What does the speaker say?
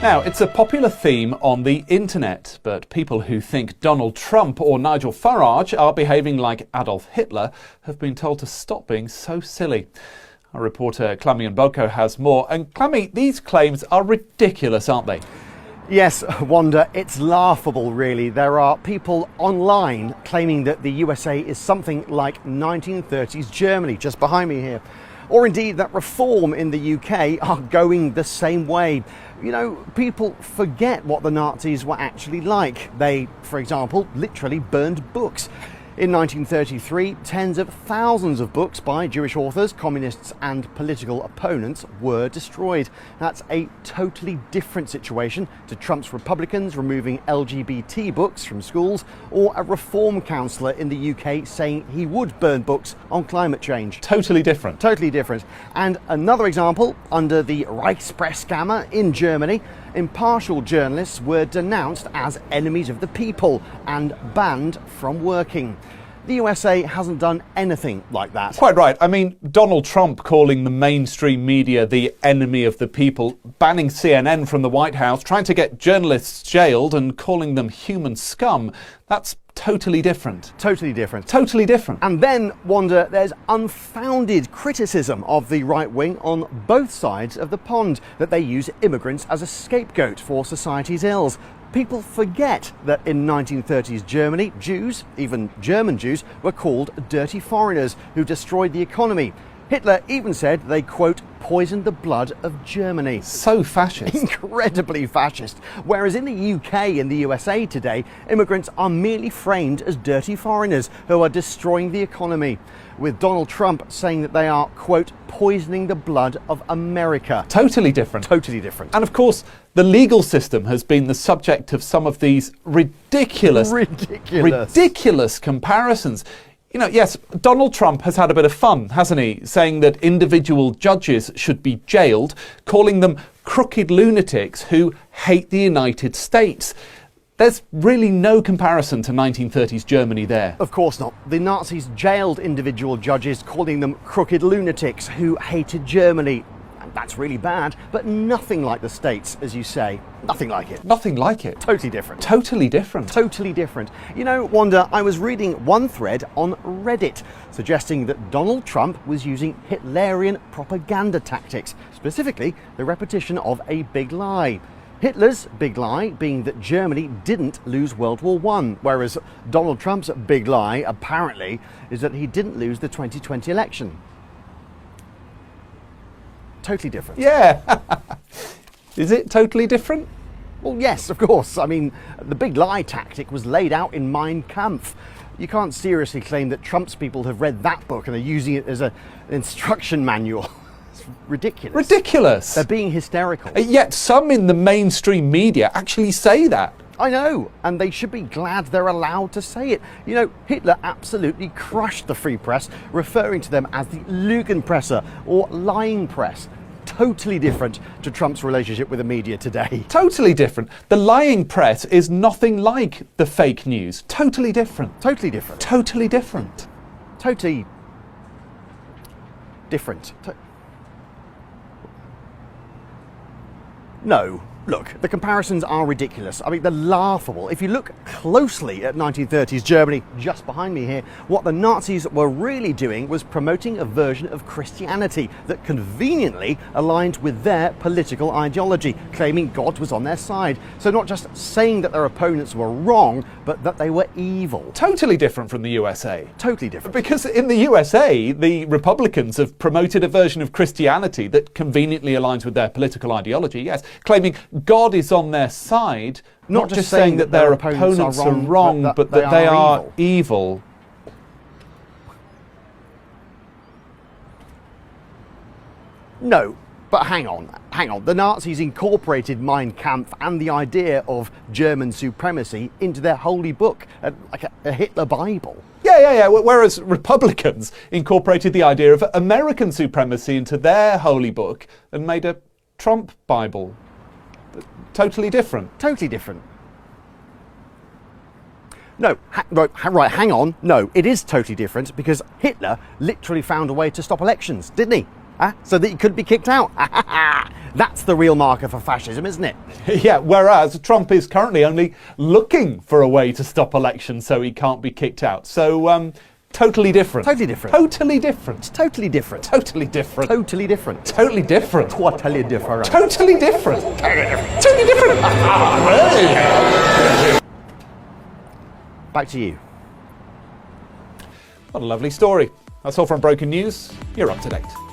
Now, it's a popular theme on the internet, but people who think Donald Trump or Nigel Farage are behaving like Adolf Hitler have been told to stop being so silly. Our reporter Clami Mboko has more. And Clami, these claims are ridiculous, aren't they? Yes, Wanda, it's laughable really. There are people online claiming that the USA is something like 1930s Germany, just behind me here. Or indeed that reform in the UK are going the same way. You know, people forget what the Nazis were actually like. They, for example, literally burned books. In 1933, tens of thousands of books by Jewish authors, communists and political opponents were destroyed. That's a totally different situation to Trump's Republicans removing LGBT books from schools, or a reform councillor in the UK saying he would burn books on climate change. Totally different. Totally different. And another example, under the Reichspress scammer in Germany, impartial journalists were denounced as enemies of the people and banned from working. The USA hasn't done anything like that. Quite right. I mean, Donald Trump calling the mainstream media the enemy of the people, banning CNN from the White House, trying to get journalists jailed and calling them human scum. That's totally different. Totally different. Totally different. And then, Wanda, there's unfounded criticism of the right wing on both sides of the pond, that they use immigrants as a scapegoat for society's ills. People forget that in 1930s Germany, Jews, even German Jews, were called dirty foreigners who destroyed the economy. Hitler even said they, quote, poisoned the blood of Germany. So fascist. Incredibly fascist. Whereas in the UK and the USA today, immigrants are merely framed as dirty foreigners who are destroying the economy, with Donald Trump saying that they are, quote, poisoning the blood of America. Totally different. Totally different. And of course, the legal system has been the subject of some of these ridiculous comparisons. You know, yes, Donald Trump has had a bit of fun, hasn't he? Saying that individual judges should be jailed, calling them crooked lunatics who hate the United States. There's really no comparison to 1930s Germany there. Of course not. The Nazis jailed individual judges, calling them crooked lunatics who hated Germany. That's really bad, but nothing like the States, as you say. Nothing like it. Nothing like it. Totally different. Totally different. Totally different. You know, Wanda, I was reading one thread on Reddit suggesting that Donald Trump was using Hitlerian propaganda tactics, specifically the repetition of a big lie. Hitler's big lie being that Germany didn't lose World War I, whereas Donald Trump's big lie, apparently, is that he didn't lose the 2020 election. Totally different. Yeah. Is it totally different? Well, yes, of course. I mean, the big lie tactic was laid out in Mein Kampf. You can't seriously claim that Trump's people have read that book and are using it as an instruction manual. It's ridiculous. Ridiculous. They're being hysterical. Yet some in the mainstream media actually say that. I know, and they should be glad they're allowed to say it. You know, Hitler absolutely crushed the free press, referring to them as the Lügenpresse or lying press. Totally different to Trump's relationship with the media today. Totally different. The lying press is nothing like the fake news. Totally different. Totally different. Totally different. Totally different. No. Look, the comparisons are ridiculous. I mean, they're laughable. If you look closely at 1930s Germany, just behind me here, what the Nazis were really doing was promoting a version of Christianity that conveniently aligned with their political ideology, claiming God was on their side. So not just saying that their opponents were wrong, but that they were evil. Totally different from the USA. Totally different. Because in the USA, the Republicans have promoted a version of Christianity that conveniently aligns with their political ideology, yes, claiming God is on their side, not just saying that their opponents are wrong, but that they are evil. No, but hang on. The Nazis incorporated Mein Kampf and the idea of German supremacy into their holy book, like a Hitler Bible. Yeah. Whereas Republicans incorporated the idea of American supremacy into their holy book and made a Trump Bible. Totally different. Totally different. No, right, hang on. No, it is totally different because Hitler literally found a way to stop elections, didn't he? so that you could be kicked out. That's the real marker for fascism, isn't it? Yeah, whereas Trump is currently only looking for a way to stop elections so he can't be kicked out. So, totally different. Totally different. Totally different. Totally different. Totally different. Totally different. Totally different. Totally different. Totally different. Totally different. Back to you. What a lovely story. That's all from Broken News. You're up to date.